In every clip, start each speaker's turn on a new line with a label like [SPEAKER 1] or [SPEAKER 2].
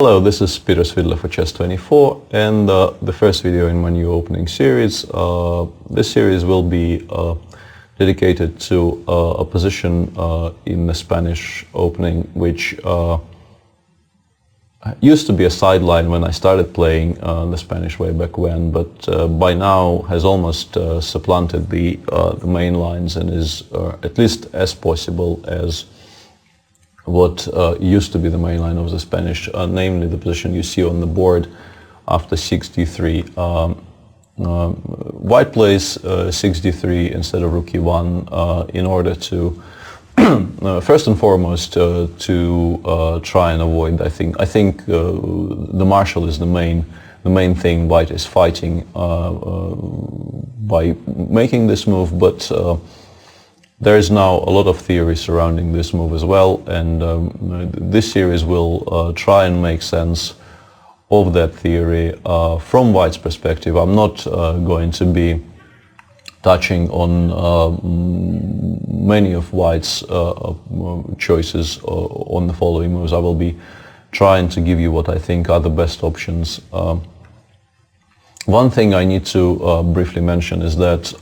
[SPEAKER 1] Hello, this is Peter Svidler for Chess24 and the first video in my new opening series. This series will be dedicated to a position in the Spanish opening which used to be a sideline when I started playing the Spanish way back when, but by now has almost supplanted the main lines and is at least as possible as what used to be the main line of the Spanish, namely the position you see on the board after 6d3. White plays 6d3 instead of rook e1 in order to, first and foremost, to try and avoid. I think the marshal is the main thing White is fighting by making this move, but there is now a lot of theory surrounding this move as well, and this series will try and make sense of that theory from White's perspective. I'm not going to be touching on many of White's choices on the following moves. I will be trying to give you what I think are the best options. One thing I need to briefly mention is that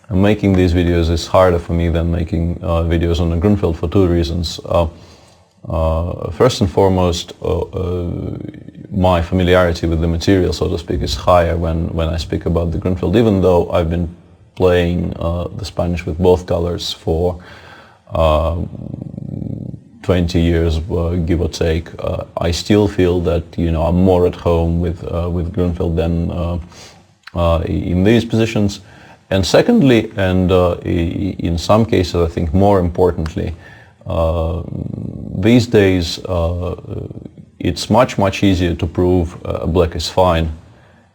[SPEAKER 1] making these videos is harder for me than making videos on the Grunfeld for two reasons. First and foremost, my familiarity with the material, so to speak, is higher when I speak about the Grunfeld. Even though I've been playing the Spanish with both colors for 20 years, give or take, I still feel that I'm more at home with Grunfeld than in these positions. And secondly, and in some cases I think more importantly, these days it's much easier to prove black is fine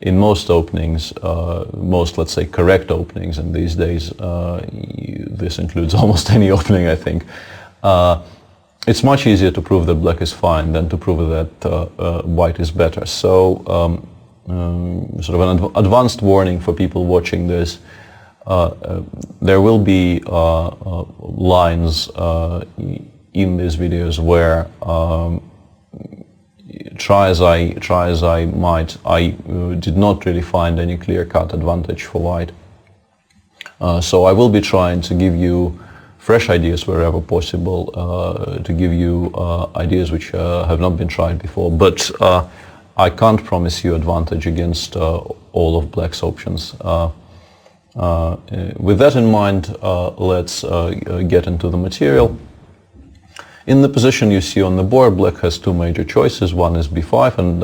[SPEAKER 1] in most openings, most, let's say, correct openings, and these days this includes almost any opening, I think. It's much easier to prove that black is fine than to prove that white is better. So sort of an advanced warning for people watching this. There will be lines in these videos where, try as I might, I did not really find any clear-cut advantage for White. So I will be trying to give you fresh ideas wherever possible, to give you ideas which have not been tried before, but I can't promise you advantage against all of Black's options. With that in mind, let's get into the material. In the position you see on the board, Black has two major choices. One is b5 and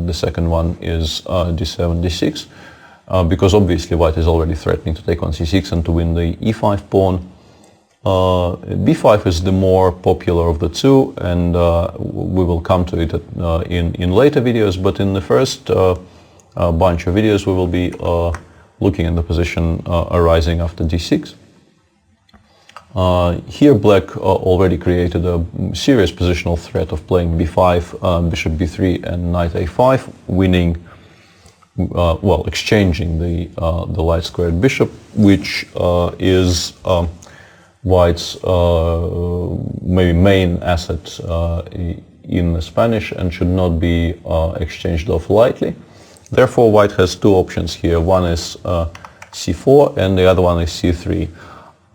[SPEAKER 1] the second one is d7, d6, because obviously White is already threatening to take on c6 and to win the e5 pawn. b5 is the more popular of the two, and we will come to it in later videos, but in the first bunch of videos we will be looking at the position arising after d6. Here Black already created a serious positional threat of playing b5, bishop b3 and knight a5, winning, well, exchanging the light squared bishop, which is White's maybe main asset in the Spanish and should not be exchanged off lightly. Therefore, White has two options here. One is c4 and the other one is c3.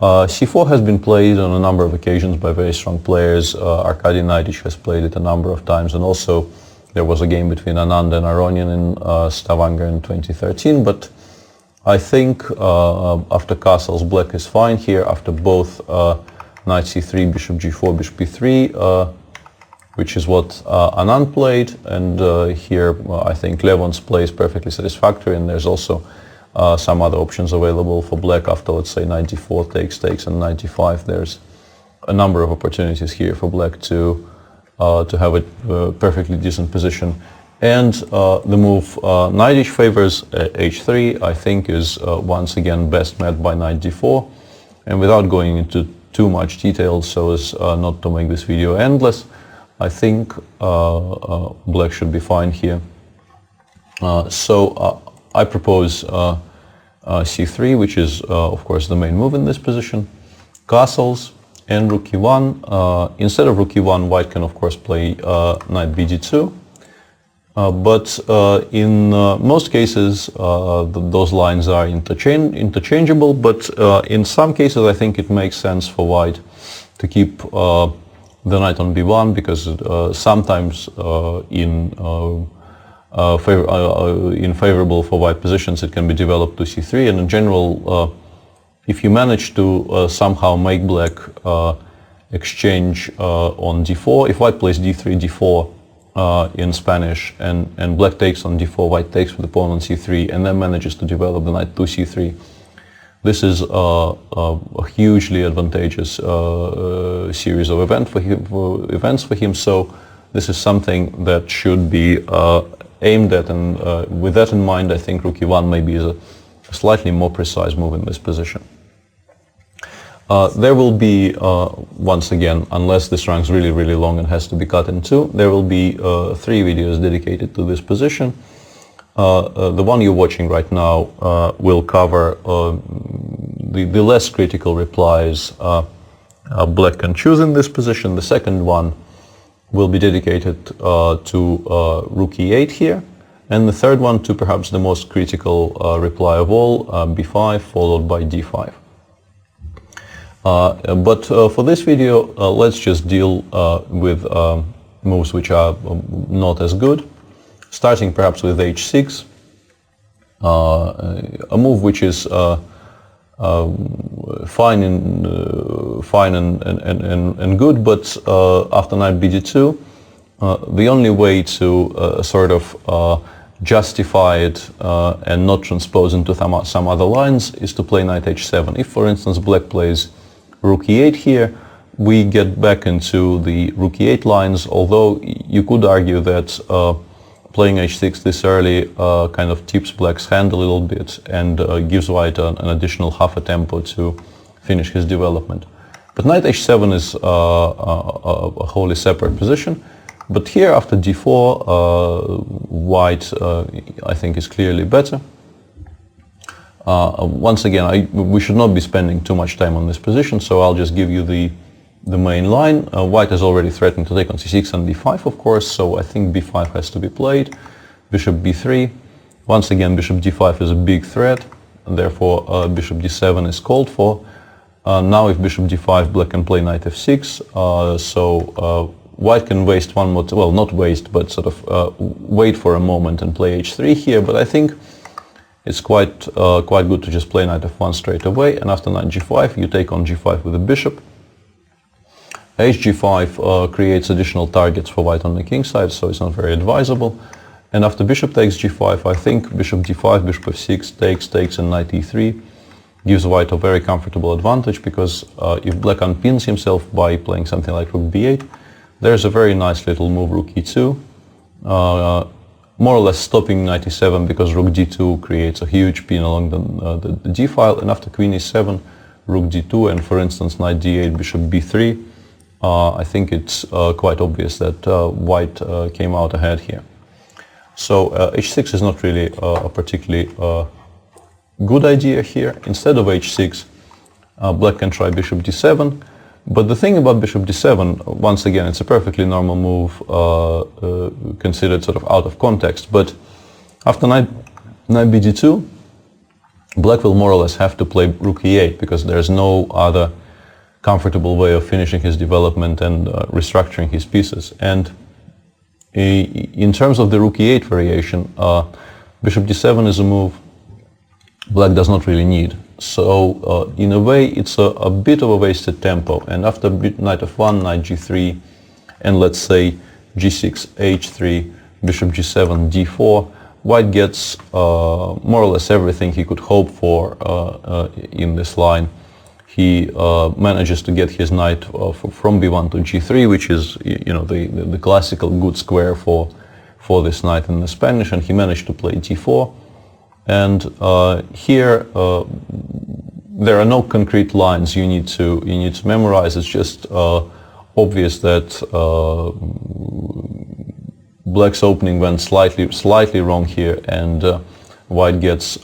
[SPEAKER 1] c4 has been played on a number of occasions by very strong players. Arkady Naiditsch has played it a number of times, and also there was a game between Anand and Aronian in Stavanger in 2013. But I think after castles, Black is fine here. After both knight c3, bishop g4, bishop b3, which is what Anand played, and here I think Levon's play is perfectly satisfactory, and there's also some other options available for Black after, let's say, knight d4 takes and knight d5. There's a number of opportunities here for Black to have a perfectly decent position. And the move Naiditsch favors h3, I think, is once again best met by knight d4. And without going into too much detail so as not to make this video endless, I think Black should be fine here. So I propose c3, which is of course the main move in this position, castles, and rook e1. Instead of rook e1, White can of course play knight bd2. But in most cases, those lines are interchangeable, but in some cases I think it makes sense for white to keep the knight on b1, because sometimes in favorable for white positions it can be developed to c3, and in general, if you manage to somehow make black exchange on d4, if white plays d3, d4 in Spanish, and black takes on d4, white takes with the pawn on c3, and then manages to develop the knight to c3, this is a hugely advantageous series of events for him. So this is something that should be aimed at, and with that in mind, I think rook e1 maybe is a slightly more precise move in this position. There will be, once again, unless this runs really, really long and has to be cut in two, there will be 3 videos dedicated to this position. The one you're watching right now will cover the less critical replies black can choose in this position. The second one will be dedicated to rook e8 here, and the third one to perhaps the most critical reply of all, b5 followed by d5. But for this video, let's just deal with moves which are not as good, starting perhaps with h6, a move which is fine and good, but after knight bd2, the only way to sort of justify it and not transpose into some other lines is to play knight h7. If, for instance, black plays rook e8 here, we get back into the rook e8 lines, although you could argue that playing h6 this early kind of tips black's hand a little bit and gives white an additional half a tempo to finish his development. But knight h7 is a wholly separate position. But here after d4, white I think is clearly better. Once again, we should not be spending too much time on this position, so I'll just give you the main line. White has already threatened to take on c6 and d5, of course, so I think b5 has to be played. Bishop b3. Once again, bishop d5 is a big threat, and therefore bishop d7 is called for. Now if bishop d5, black can play knight f6, so white can waste one more, well, not waste, but sort of wait for a moment and play h3 here, but I think it's quite good to just play knight f1 straight away, and after knight g5 you take on g5 with the bishop. hg5 creates additional targets for white on the king side, so it's not very advisable. And after bishop takes g5, I think bishop d5, bishop f6 takes, and knight e3 gives white a very comfortable advantage, because if black unpins himself by playing something like rook b8, there's a very nice little move, rook e2, more or less stopping knight e7, because rook d2 creates a huge pin along the d file, and after queen e7, rook d2, and for instance knight d8, bishop b3, I think it's quite obvious that white came out ahead here. So h6 is not really a particularly good idea here. Instead of h6, black can try bishop d7. But the thing about bishop d7, once again, it's a perfectly normal move, considered sort of out of context. But after knight bd2, black will more or less have to play rook e8, because there's no other comfortable way of finishing his development and restructuring his pieces. And in terms of the rook e8 variation, bishop d7 is a move black does not really need. So in a way it's a bit of a wasted tempo, and after knight f1, knight g3, and let's say g6, h3, bishop g7, d4, white gets more or less everything he could hope for in this line. He manages to get his knight from b1 to g3, which is, you know, the classical good square for this knight in the Spanish, and he managed to play d4. And here there are no concrete lines you need to memorize. It's just obvious that black's opening went slightly wrong here, and white gets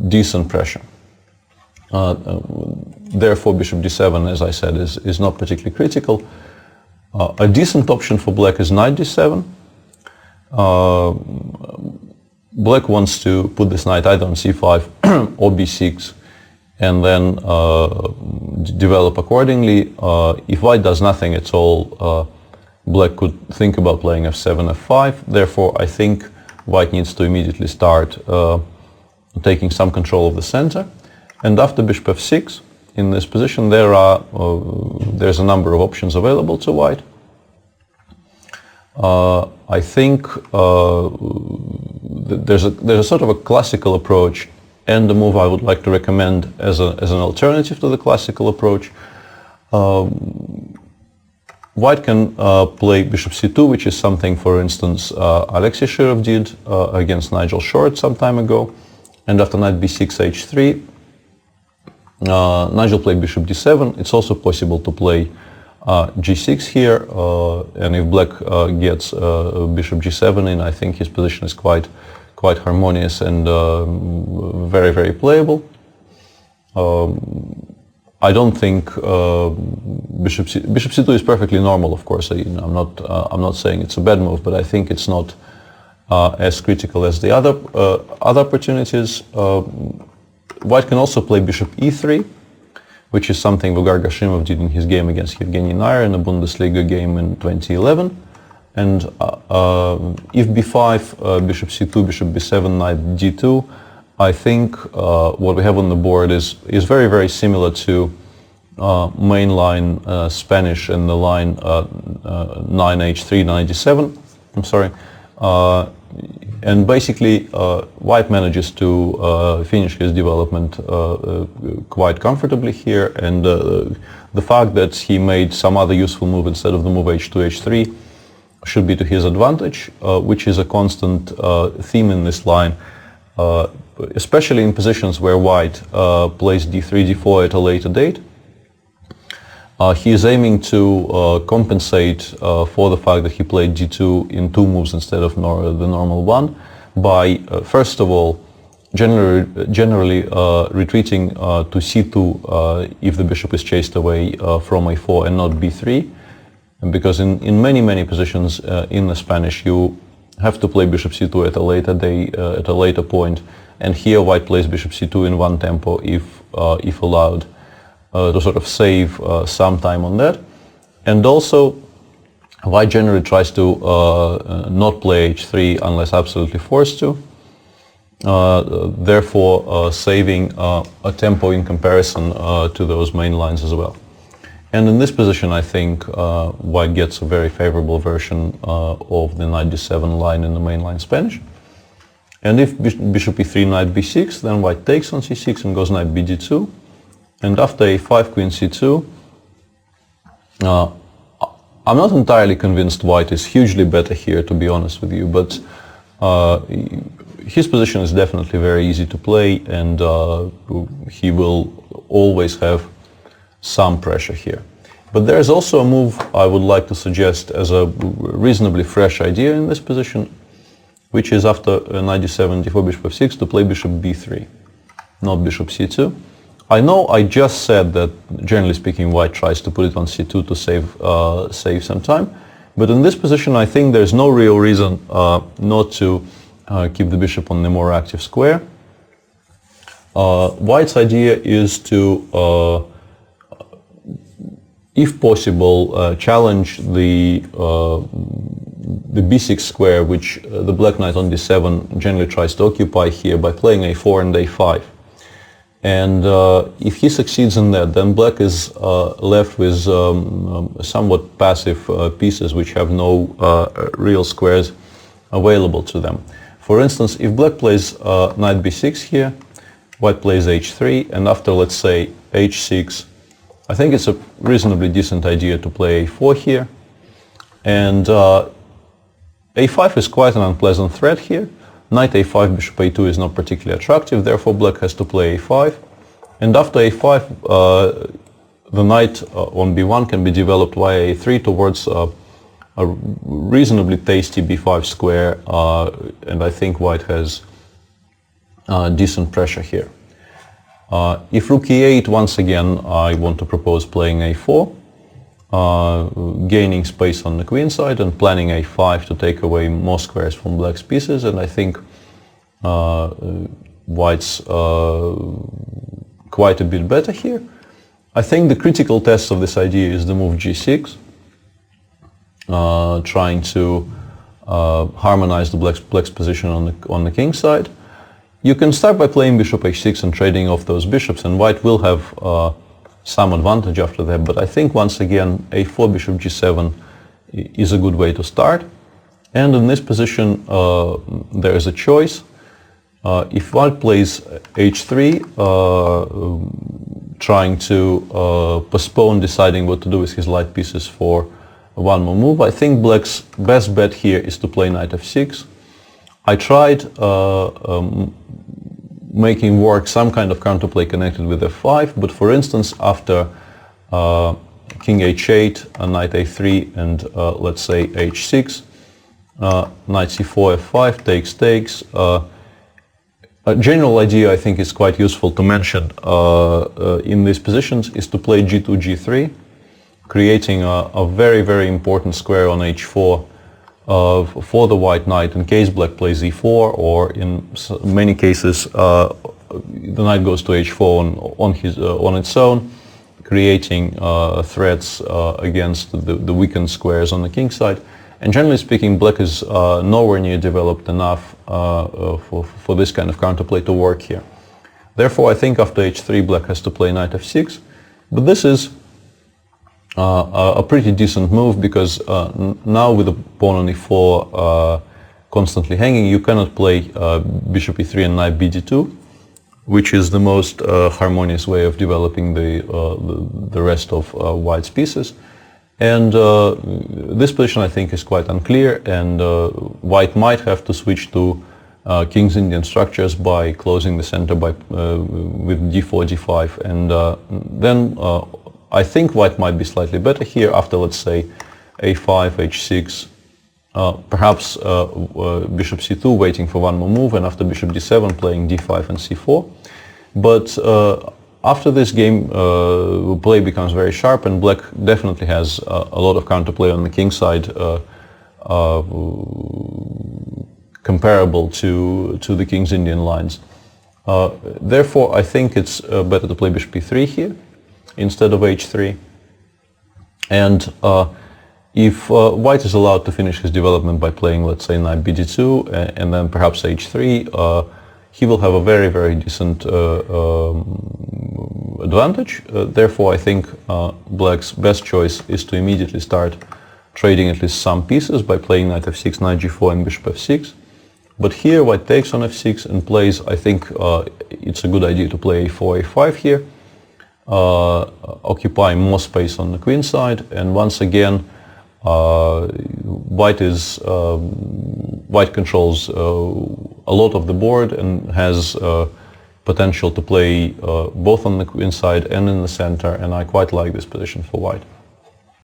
[SPEAKER 1] decent pressure. Therefore, bishop d7, as I said, is not particularly critical. A decent option for black is knight d7. Black wants to put this knight either on c5 or b6 and then develop accordingly. If white does nothing at all, black could think about playing f7, f5. Therefore, I think white needs to immediately start taking some control of the center. And after bishop f6, in this position, there's a number of options available to white. I think there's a sort of a classical approach and the move I would like to recommend as an alternative to the classical approach. White can play bishop c2, which is something, for instance, Alexei Shirov did against Nigel Short some time ago. And after knight b6, h3, Nigel played bishop d7. It's also possible to play g6 here, and if black gets bishop g7 in, I think his position is quite harmonious and very, very playable. I don't think bishop c2 is perfectly normal, of course. I'm not saying it's a bad move, but I think it's not as critical as the other opportunities. White can also play bishop e3, which is something Vougar Gashimov did in his game against Evgeny Nair in a Bundesliga game in 2011. And if b5, bishop c2, bishop b7, knight d2, I think what we have on the board is very, very similar to mainline Spanish and the line 9h3, 9d7. I'm sorry. And basically, white manages to finish his development quite comfortably here, and the fact that he made some other useful move instead of the move h2, h3 should be to his advantage, which is a constant theme in this line, especially in positions where white plays d3, d4 at a later date. He is aiming to compensate for the fact that he played d2 in two moves instead of the normal one by, first of all, generally retreating to c2 if the bishop is chased away from a4 and not b3. And because in many positions in the Spanish you have to play bishop c2 at a later point, and here white plays bishop c2 in one tempo if allowed. To sort of save some time on that. And also, white generally tries to not play h3 unless absolutely forced to, therefore saving a tempo in comparison to those main lines as well. And in this position, I think white gets a very favorable version of the knight d7 line in the mainline Spanish. And if bishop e3, knight b6, then white takes on c6 and goes knight bd2. And after a5, queen c2, I'm not entirely convinced white is hugely better here, to be honest with you, but his position is definitely very easy to play, and he will always have some pressure here. But there's also a move I would like to suggest as a reasonably fresh idea in this position, which is after knight d7, d4, bishop f6, to play bishop b3, not bishop c2. I know I just said that, generally speaking, white tries to put it on c2 to save some time, but in this position I think there's no real reason not to keep the bishop on the more active square. White's idea is to, if possible, challenge the b6 square, which the black knight on d7 generally tries to occupy here by playing a4 and a5. And if he succeeds in that, then black is left with somewhat passive pieces which have no real squares available to them. For instance, if black plays knight b6 here, white plays h3, and after, let's say, h6, I think it's a reasonably decent idea to play a4 here. And a5 is quite an unpleasant threat here. Knight a5, bishop a2 is not particularly attractive, therefore black has to play a5. And after a5, the knight on b1 can be developed via a3 towards a reasonably tasty b5 square, and I think white has decent pressure here. If rook e8, once again, I want to propose playing a4. gaining space on the queen side and planning a5 to take away more squares from black's pieces, and I think white's quite a bit better here. I think the critical test of this idea is the move g6, trying to harmonize the black's position on the king side. You can start by playing bishop h6 and trading off those bishops, and white will have some advantage after that, but I think once again a4 bishop g7 is a good way to start. And in this position there is a choice. If white plays h3, trying to postpone deciding what to do with his light pieces for one more move, I think black's best bet here is to play knight f6. I tried making work some kind of counterplay connected with f5, but for instance after king h8, knight a3 and let's say h6, knight c4, f5, takes. A general idea I think is quite useful to mention in these positions is to play g2, g3, creating a very important square on h4 for the white knight in case black plays e4, or in many cases the knight goes to h4 on its own, creating threats against the weakened squares on the king side. And generally speaking, black is nowhere near developed enough for this kind of counterplay to work here. Therefore, I think after h3, black has to play knight f6. But this is a pretty decent move, because now with the pawn on e4 constantly hanging, you cannot play bishop e3 and knight bd2, which is the most harmonious way of developing the rest of white's pieces. And this position I think is quite unclear, and white might have to switch to King's Indian structures by closing the center with d4, d5, and then I think white might be slightly better here after, let's say, a5, h6, perhaps bishop c2 waiting for one more move, and after bishop d7 playing d5 and c4. But after this game, play becomes very sharp, and black definitely has a lot of counterplay on the king side, comparable to the King's Indian lines. Therefore, I think it's better to play bishop e3 here instead of h3. And if white is allowed to finish his development by playing, let's say, knight bd2 and then perhaps h3, he will have a very decent advantage. Therefore, I think black's best choice is to immediately start trading at least some pieces by playing knight f6, knight g4 and bishop f6. But here white takes on f6 and plays, I think it's a good idea to play a4, a5 here, occupying more space on the queen side. And once again, white controls a lot of the board and has potential to play both on the queen side and in the center, and I quite like this position for white.